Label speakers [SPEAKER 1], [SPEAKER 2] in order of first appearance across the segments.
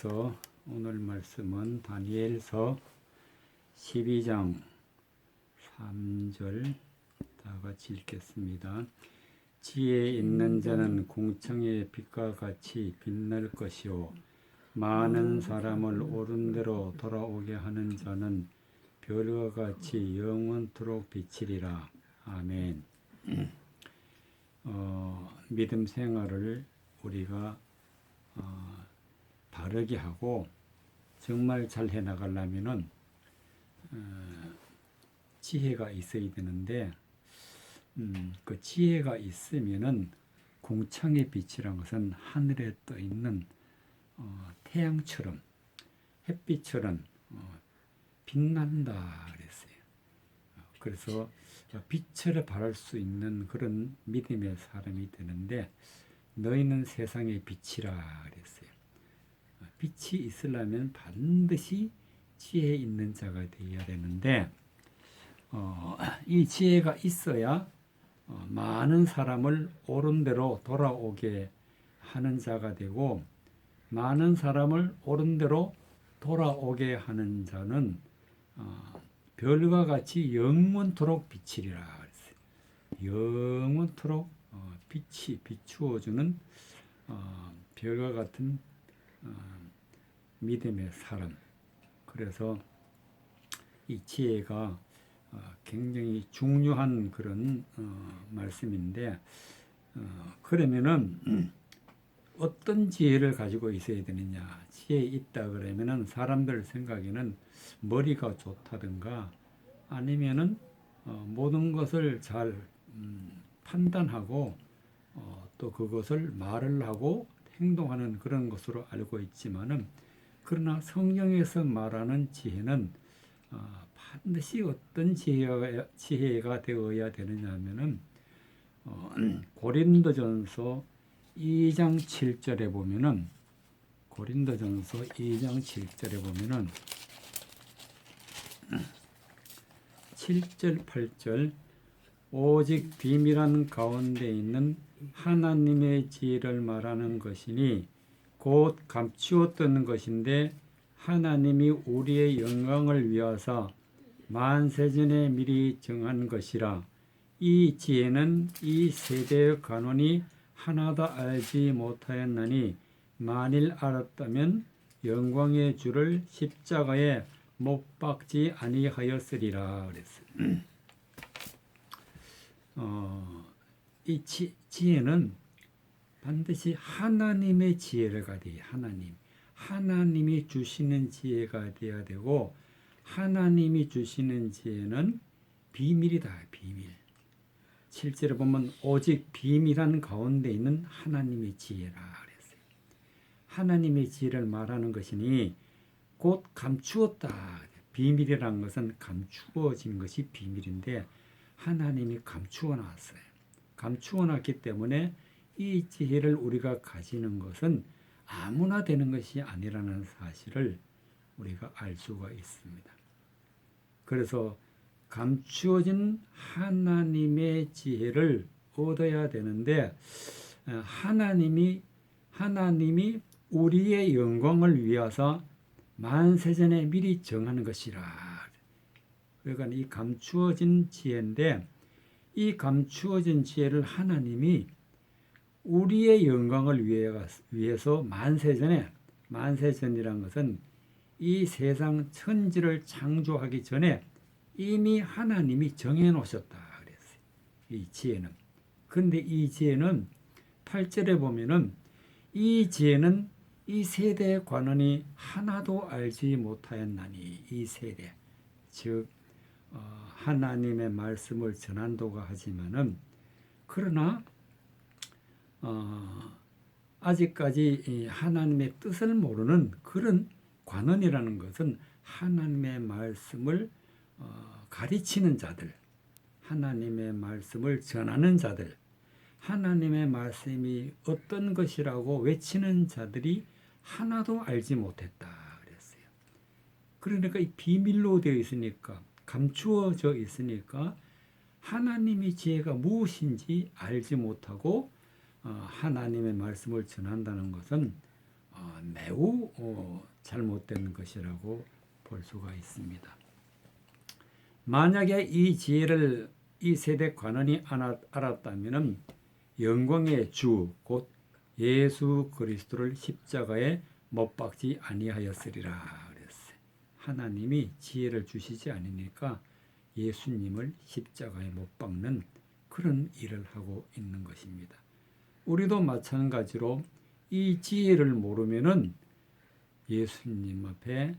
[SPEAKER 1] 그래서 오늘 말씀은 다니엘서 12장 3절 다 같이 읽겠습니다. 지혜 있는 자는 공창의 빛과 같이 빛날 것이요 많은 사람을 옳은 대로 돌아오게 하는 자는 별과 같이 영원토록 비치리라. 아멘. 믿음 생활을 우리가 바르게 하고 정말 잘 해나가려면은 지혜가 있어야 되는데 그 지혜가 있으면은 공창의 빛이란 것은 하늘에 떠 있는 태양처럼 햇빛처럼 빛난다 그랬어요. 그래서 빛을 발할 수 있는 그런 믿음의 사람이 되는데 너희는 세상의 빛이라 그랬어요. 빛이 있으려면 반드시 지혜 있는 자가 되어야 되는데 이 지혜가 있어야 많은 사람을 옳은 대로 돌아오게 하는 자가 되고 많은 사람을 옳은 대로 돌아오게 하는 자는 별과 같이 영원토록 비치리라 그랬어요. 영원토록 빛이 비추어주는 별과 같은 믿음의 사람. 그래서 이 지혜가 굉장히 중요한 그런 말씀인데 그러면은 어떤 지혜를 가지고 있어야 되느냐? 지혜 있다 그러면은 사람들 생각에는 머리가 좋다든가 아니면은 모든 것을 잘 판단하고 또 그것을 말을 하고 행동하는 그런 것으로 알고 있지만은 그러나 성경에서 말하는 지혜는 반드시 어떤 지혜가 되어야 되느냐 하면은 고린도전서 2장 7절에 보면은 고린도전서 2장 7절에 보면은 7절 8절 오직 비밀한 가운데 있는 하나님의 지혜를 말하는 것이니 곧 감추었던 것인데 하나님이 우리의 영광을 위하사 만세전에 미리 정한 것이라. 이 지혜는 이 세대의 간원이 하나도 알지 못하였나니 만일 알았다면 영광의 주를 십자가에 못 박지 아니하였으리라 그랬어요. 이 지혜는 반드시 하나님의 지혜가 돼야 하나님이 주시는 지혜가 돼야 되고 하나님이 주시는 지혜는 비밀이다. 비밀. 실제로 보면 오직 비밀한 가운데 있는 하나님의 지혜라 그랬어요. 하나님의 지혜를 말하는 것이니 곧 감추었다. 비밀이라는 것은 감추어진 것이 비밀인데 하나님이 감추어 놨어요. 감추어 놨기 때문에 이 지혜를 우리가 가지는 것은 아무나 되는 것이 아니라는 사실을 우리가 알 수가 있습니다. 그래서 감추어진 하나님의 지혜를 얻어야 되는데 하나님이 우리의 영광을 위하사 만세전에 미리 정하는 것이라. 그러니까 이 감추어진 지혜인데 이 감추어진 지혜를 하나님이 우리의 영광을 위해서 만세전이란 것은 이 세상 천지를 창조하기 전에 이미 하나님이 정해 놓으셨다 그랬어요. 이 지혜는. 그런데 이 지혜는 8절에 보면은 이 지혜는 이 세대의 관원이 하나도 알지 못하였나니 이 세대 즉 하나님의 말씀을 전한다고 하지만은 그러나 아직까지 이 하나님의 뜻을 모르는 그런 관원이라는 것은 하나님의 말씀을 가르치는 자들, 하나님의 말씀을 전하는 자들, 하나님의 말씀이 어떤 것이라고 외치는 자들이 하나도 알지 못했다 그랬어요. 그러니까 이 비밀로 되어 있으니까 감추어져 있으니까 하나님의 지혜가 무엇인지 알지 못하고 하나님의 말씀을 전한다는 것은 매우 잘못된 것이라고 볼 수가 있습니다. 만약에 이 지혜를 이 세대 관원이 알았다면 영광의 주 곧 예수 그리스도를 십자가에 못 박지 아니하였으리라 그랬어요. 하나님이 지혜를 주시지 않으니까 예수님을 십자가에 못 박는 그런 일을 하고 있는 것입니다. 우리도 마찬가지로 이 지혜를 모르면은 예수님 앞에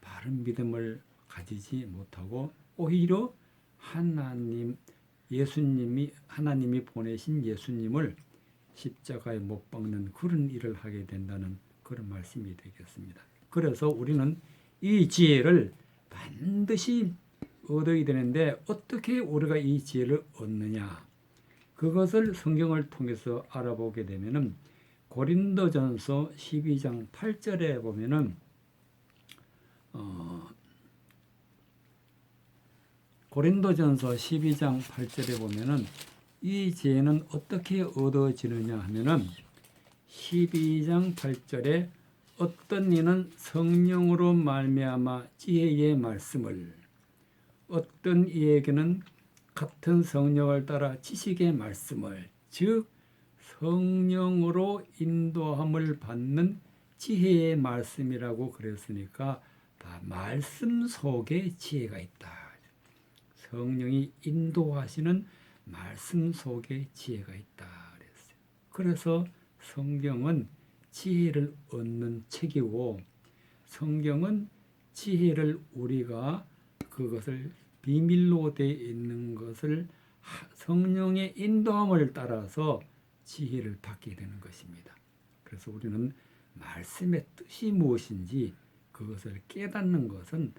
[SPEAKER 1] 바른 믿음을 가지지 못하고 오히려 하나님이 보내신 예수님을 십자가에 못 박는 그런 일을 하게 된다는 그런 말씀이 되겠습니다. 그래서 우리는 이 지혜를 반드시 얻어야 되는데 어떻게 우리가 이 지혜를 얻느냐? 그것을 성경을 통해서 알아보게 되면은 고린도전서 12장 8절에 보면은 고린도전서 12장 8절에 보면은 이 지혜는 어떻게 얻어지느냐 하면은 12장 8절에 어떤 이는 성령으로 말미암아 지혜의 말씀을, 어떤 이에게는 같은 성령을 따라 지식의 말씀을, 즉 성령으로 인도함을 받는 지혜의 말씀이라고 그랬으니까 말씀 속에 지혜가 있다. 성령이 인도하시는 말씀 속에 지혜가 있다 그랬어요. 그래서 성경은 지혜를 얻는 책이고 성경은 지혜를 우리가 그것을 비밀로 되어 있는 것을 성령의 인도함을 따라서 지혜를 받게 되는 것입니다. 그래서 우리는 말씀의 뜻이 무엇인지 그것을 깨닫는 것은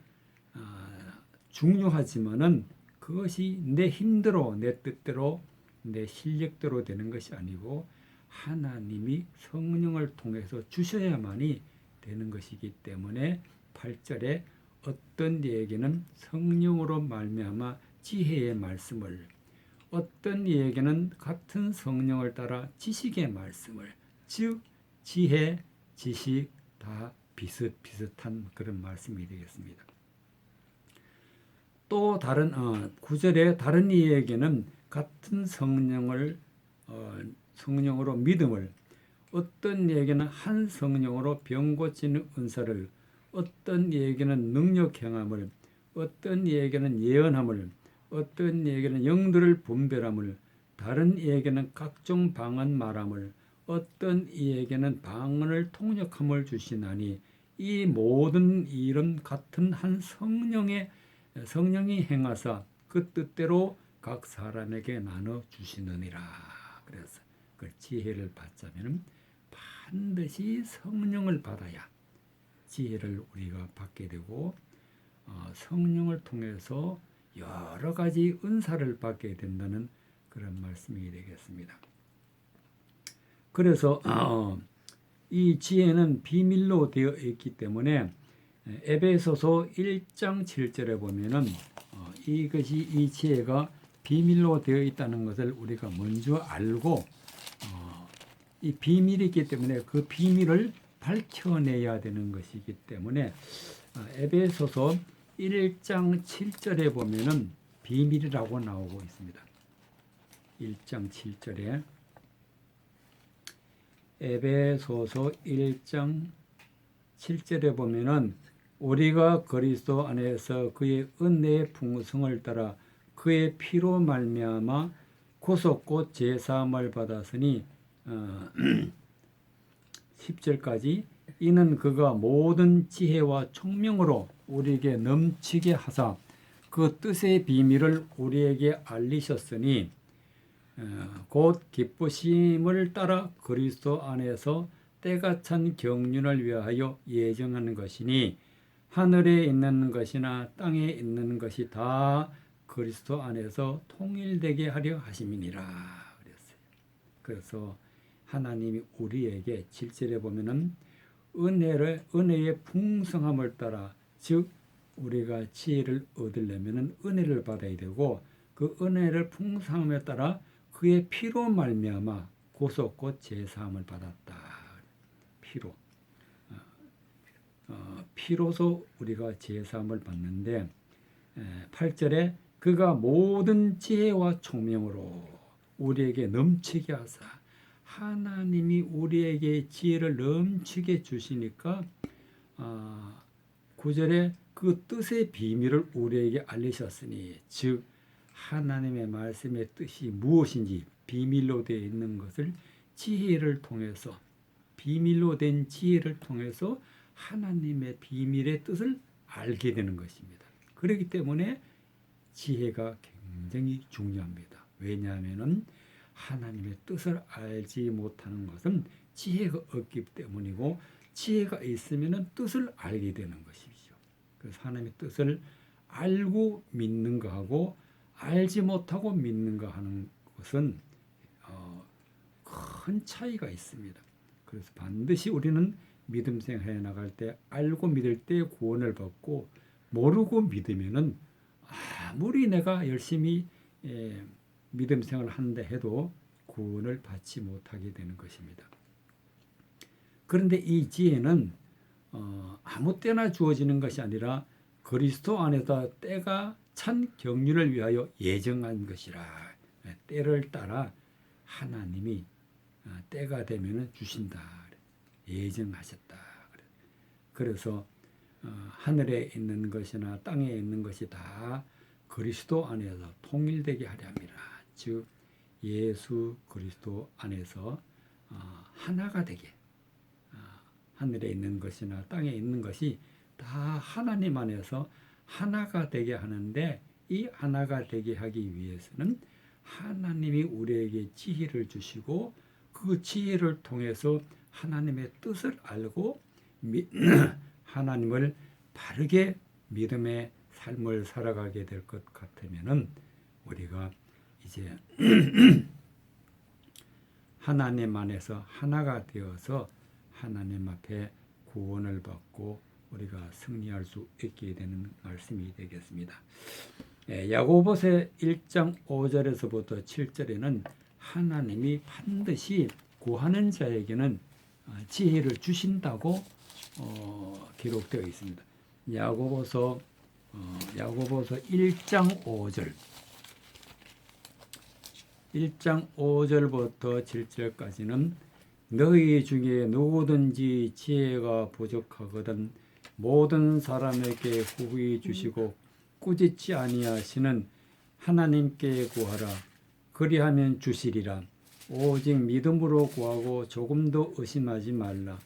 [SPEAKER 1] 중요하지만은 그것이 내 힘대로, 내 뜻대로, 내 실력대로 되는 것이 아니고 하나님이 성령을 통해서 주셔야만이 되는 것이기 때문에 8절에 어떤 이에게는 성령으로 말미암아 지혜의 말씀을, 어떤 이에게는 같은 성령을 따라 지식의 말씀을, 즉 지혜, 지식 다 비슷비슷한 그런 말씀이 되겠습니다. 또 다른 9절에 다른 이에게는 같은 성령으로 믿음을, 어떤 이에게는 한 성령으로 병 고치는 은사를, 어떤 이에게는 능력 행함을, 어떤 이에게는 예언함을, 어떤 이에게는 영들을 분별함을, 다른 이에게는 각종 방언 말함을, 어떤 이에게는 방언을 통역함을 주시나니 이 모든 일은 같은 한 성령이 행하사 그 뜻대로 각 사람에게 나눠 주시느니라. 그래서 그 지혜를 받자면 반드시 성령을 받아야 지혜를 우리가 받게 되고 성령을 통해서 여러 가지 은사를 받게 된다는 그런 말씀이 되겠습니다. 그래서 이 지혜는 비밀로 되어 있기 때문에 에베소서 1장 7절에 보면은 이 지혜가 비밀로 되어 있다는 것을 우리가 먼저 알고 이 비밀이 있기 때문에 그 비밀을 밝혀내야 되는 것이기 때문에 에베소서 1장 7절에 보면은 비밀이라고 나오고 있습니다. 1장 7절에 에베소서 1장 7절에 보면은 우리가 그리스도 안에서 그의 은혜의 풍성을 따라 그의 피로 말미암아 구속 곧 제사함을 받았으니 10절까지 이는 그가 모든 지혜와 총명으로 우리에게 넘치게 하사 그 뜻의 비밀을 우리에게 알리셨으니 곧 기쁘심을 따라 그리스도 안에서 때가 찬 경륜을 위하여 예정하는 것이니 하늘에 있는 것이나 땅에 있는 것이 다 그리스도 안에서 통일되게 하려 하심이니라 그랬어요. 그래서 하나님이 우리에게 7절에 보면은 은혜의 풍성함을 따라, 즉 우리가 지혜를 얻으려면은 은혜를 받아야 되고 그 은혜를 풍성함에 따라 그의 피로 말미암아 구속 곧 제사함을 받았다. 피로. 피로서 우리가 제사함을 받는데 8절에 그가 모든 지혜와 총명으로 우리에게 넘치게 하사 하나님이 우리에게 지혜를 넘치게 주시니까 9절에 그 뜻의 비밀을 우리에게 알리셨으니 즉 하나님의 말씀의 뜻이 무엇인지 비밀로 되어 있는 것을 지혜를 통해서 비밀로 된 지혜를 통해서 하나님의 비밀의 뜻을 알게 되는 것입니다. 그렇기 때문에 지혜가 굉장히 중요합니다. 왜냐하면 하나님의 뜻을 알지 못하는 것은 지혜가 없기 때문이고 지혜가 있으면 뜻을 알게 되는 것이죠. 그래서 하나님의 뜻을 알고 믿는 거하고 알지 못하고 믿는 거 하는 것은 큰 차이가 있습니다. 그래서 반드시 우리는 믿음 생활해 나갈 때 알고 믿을 때 구원을 받고 모르고 믿으면은 아무리 내가 열심히 믿음 생활을 한다 해도 구원을 받지 못하게 되는 것입니다. 그런데 이 지혜는 아무 때나 주어지는 것이 아니라 그리스도 안에서 때가 찬 경륜을 위하여 예정한 것이라. 때를 따라 하나님이 때가 되면 주신다. 예정하셨다. 그래서 하늘에 있는 것이나 땅에 있는 것이 다 그리스도 안에서 통일되게 하려 함이라. 즉 예수 그리스도 안에서 하나가 되게 하늘에 있는 것이나 땅에 있는 것이 다 하나님 안에서 하나가 되게 하는데 이 하나가 되게 하기 위해서는 하나님이 우리에게 지혜를 주시고 그 지혜를 통해서 하나님의 뜻을 알고 하나님을 바르게 믿음의 삶을 살아가게 될 것 같으면은 우리가 이제 하나님 안에서 하나가 되어서 하나님 앞에 구원을 받고 우리가 승리할 수 있게 되는 말씀이 되겠습니다. 야고보서 1장 5절에서부터 7절에는 하나님이 반드시 구하는 자에게는 지혜를 주신다고 기록되어 있습니다. 야고보서 1장 5절 1장 5절부터 7절까지는 너희 중에 누구든지 지혜가 부족하거든 모든 사람에게 후히 주시고 꾸짖지 아니하시는 하나님께 구하라. 그리하면 주시리라. 오직 믿음으로 구하고 조금도 의심하지 말라.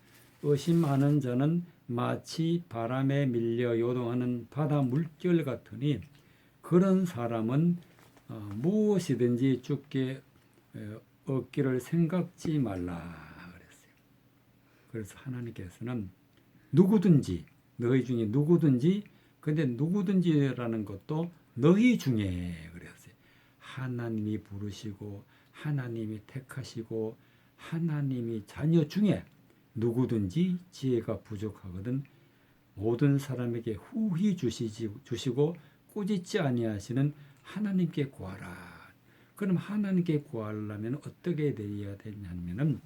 [SPEAKER 1] 의심하는 자는 마치 바람에 밀려 요동하는 바다 물결 같으니 그런 사람은 무엇이든지 주께 얻기를 생각지 말라 그랬어요. 그래서 하나님께서는 누구든지 너희 중에 누구든지 근데 누구든지라는 것도 너희 중에 그랬어요. 하나님이 부르시고 하나님이 택하시고 하나님이 자녀 중에 누구든지 지혜가 부족하거든 모든 사람에게 후히 주시고 꾸짖지 아니하시는 하나님께 구하라. 그럼 하나님께 구하려면 어떻게 되어야 되냐면은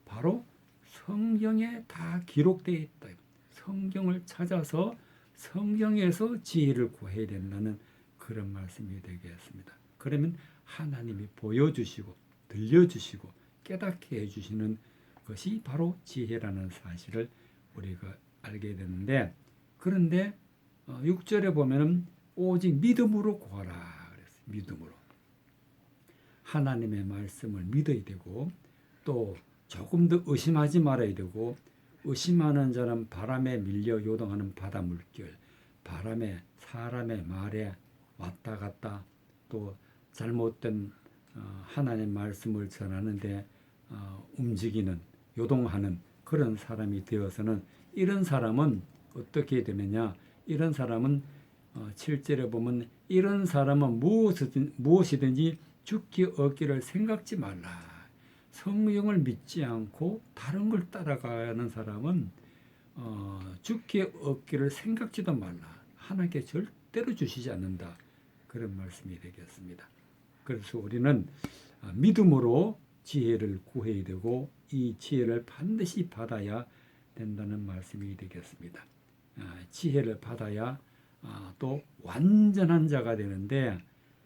[SPEAKER 1] 바로 성경에 다 기록되어 있다. 성경을 찾아서 성경에서 지혜를 구해야 된다는 그런 말씀이 되겠습니다. 그러면 하나님이 보여주시고 들려주시고 깨닫게 해주시는 것이 바로 지혜라는 사실을 우리가 알게 되는데 그런데 6절에 보면은 오직 믿음으로 구하라 그랬어요. 믿음으로 하나님의 말씀을 믿어야 되고 또 조금 더 의심하지 말아야 되고 의심하는 자는 바람에 밀려 요동하는 바다 물결 바람에 사람의 말에 왔다 갔다 또 잘못된 하나님의 말씀을 전하는데 움직이는 요동하는 그런 사람이 되어서는 이런 사람은 어떻게 되느냐 이런 사람은 7절에 보면 이런 사람은 무엇이든지 죽기 얻기를 생각지 말라. 성령을 믿지 않고 다른 걸 따라가는 사람은 죽기 얻기를 생각지도 말라. 하나님께 절대로 주시지 않는다. 그런 말씀이 되겠습니다. 그래서 우리는 믿음으로 지혜를 구해야 되고 이 지혜를 반드시 받아야 된다는 말씀이 되겠습니다. 지혜를 받아야 또 완전한 자가 되는데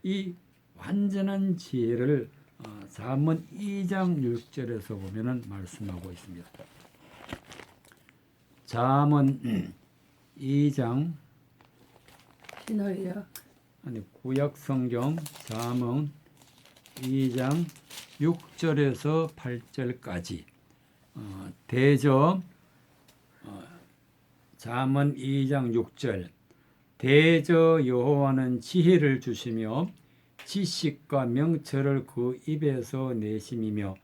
[SPEAKER 1] 이 완전한 지혜를 잠언 2장 6절에서 보면은 말씀하고 있습니다. 잠언 2장
[SPEAKER 2] 신어야
[SPEAKER 1] 구약 성경 잠언 2장 6절에서 8절까지 대저 잠언 2장 6절 대저 여호와는 지혜를 주시며 지식과 명철을 그 입에서 내심이며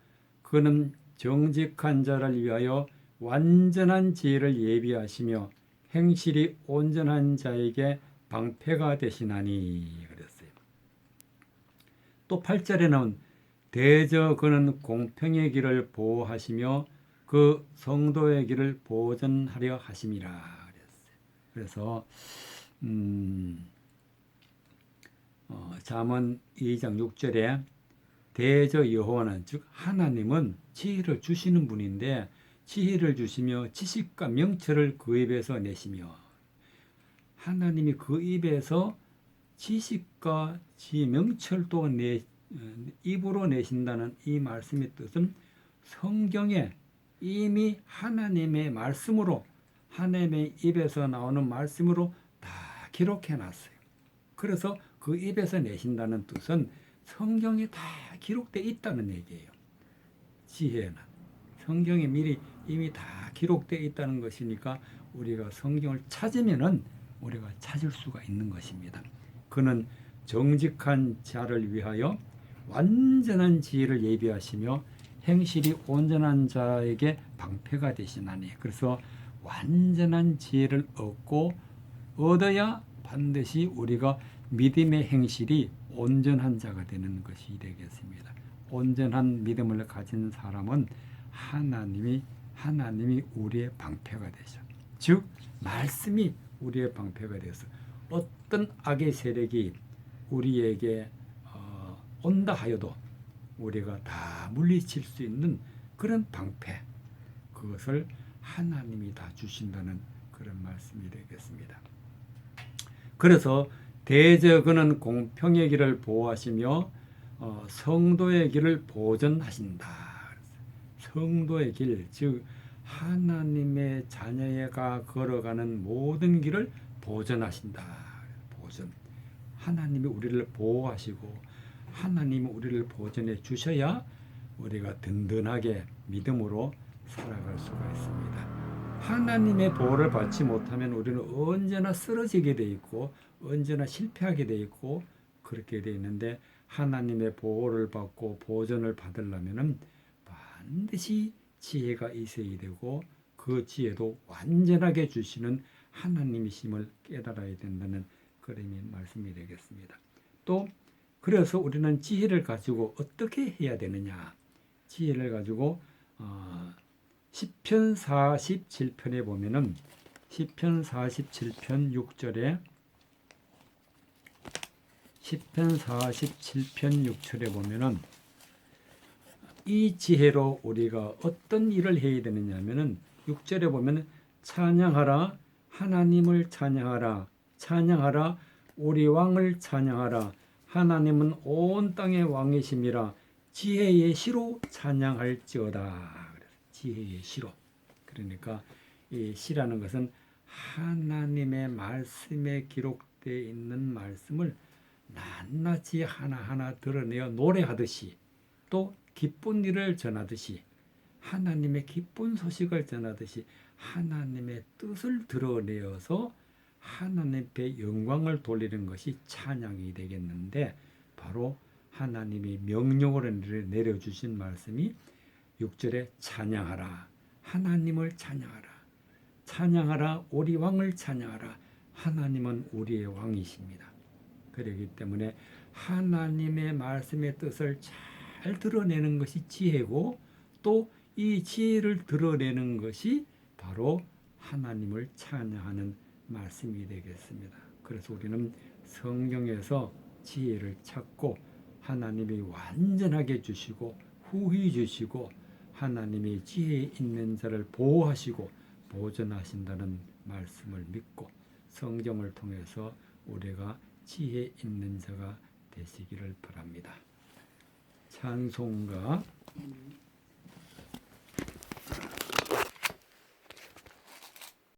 [SPEAKER 1] 그는 정직한 자를 위하여 완전한 지혜를 예비하시며 행실이 온전한 자에게 방패가 되시나니 그랬어요. 또 8절에는 대저 그는 공평의 길을 보호하시며 그 성도의 길을 보전하려 하심이라 그랬어요. 그래서 잠언 2장 6절에 대저 여호와는 즉 하나님은 지혜를 주시는 분인데 지혜를 주시며 지식과 명철을 그 입에서 내시며 하나님이 그 입에서 지식과 명철도 입으로 내신다는 이 말씀의 뜻은 성경에 이미 하나님의 말씀으로 하나님의 입에서 나오는 말씀으로 다 기록해 놨어요. 그래서 그 입에서 내신다는 뜻은 성경에 다 기록되어 있다는 얘기예요. 지혜는 성경에 미리 이미 다 기록되어 있다는 것이니까 우리가 성경을 찾으면은 우리가 찾을 수가 있는 것입니다. 그는 정직한 자를 위하여 완전한 지혜를 예비하시며 행실이 온전한 자에게 방패가 되시나니 그래서 완전한 지혜를 얻어야 반드시 우리가 믿음의 행실이 온전한 자가 되는 것이 되겠습니다. 온전한 믿음을 가진 사람은 하나님이 우리의 방패가 되죠. 즉 말씀이 우리의 방패가 되어서 어떤 악의 세력이 우리에게 온다 하여도 우리가 다 물리칠 수 있는 그런 방패, 그것을 하나님이 다 주신다는 그런 말씀이 되겠습니다. 그래서 대저 그는 공평의 길을 보호하시며 성도의 길을 보전하신다. 성도의 길, 즉 하나님의 자녀가 걸어가는 모든 길을 보전하신다. 보전. 하나님이 우리를 보호하시고 하나님이 우리를 보전해 주셔야 우리가 든든하게 믿음으로 살아갈 수가 있습니다. 하나님의 보호를 받지 못하면 우리는 언제나 쓰러지게 돼 있고 언제나 실패하게 돼 있고 그렇게 돼 있는데 하나님의 보호를 받고 보전을 받으려면은 반드시 지혜가 있어야 되고 그 지혜도 완전하게 주시는 하나님이심을 깨달아야 된다는 그런 말씀이 되겠습니다. 또 그래서 우리는 지혜를 가지고 어떻게 해야 되느냐? 지혜를 가지고 시편 47편에 보면은 시편 47편 6절에 시편 47편 6절에 보면은 이 지혜로 우리가 어떤 일을 해야 되느냐 하면은 6절에 보면 찬양하라 하나님을 찬양하라 찬양하라 우리 왕을 찬양하라 하나님은 온 땅의 왕이심이라 지혜의 시로 찬양할지어다. 지혜의 시로. 그러니까 이 시라는 것은 하나님의 말씀에 기록되어 있는 말씀을 낱낱이 하나하나 드러내어 노래하듯이 또 기쁜 일을 전하듯이 하나님의 기쁜 소식을 전하듯이 하나님의 뜻을 드러내어서 하나님 앞에 영광을 돌리는 것이 찬양이 되겠는데 바로 하나님이 명령으로 내려주신 말씀이 6절에 찬양하라 하나님을 찬양하라 찬양하라 우리 왕을 찬양하라 하나님은 우리의 왕이십니다. 그렇기 때문에 하나님의 말씀의 뜻을 잘 드러내는 것이 지혜고 또 이 지혜를 드러내는 것이 바로 하나님을 찬양하는 말씀이 되겠습니다. 그래서 우리는 성경에서 지혜를 찾고 하나님이 완전하게 주시고 후히 주시고 하나님이 지혜 있는 자를 보호하시고 보존하신다는 말씀을 믿고 성경을 통해서 우리가 지혜 있는 자가 되시기를 바랍니다. 찬송가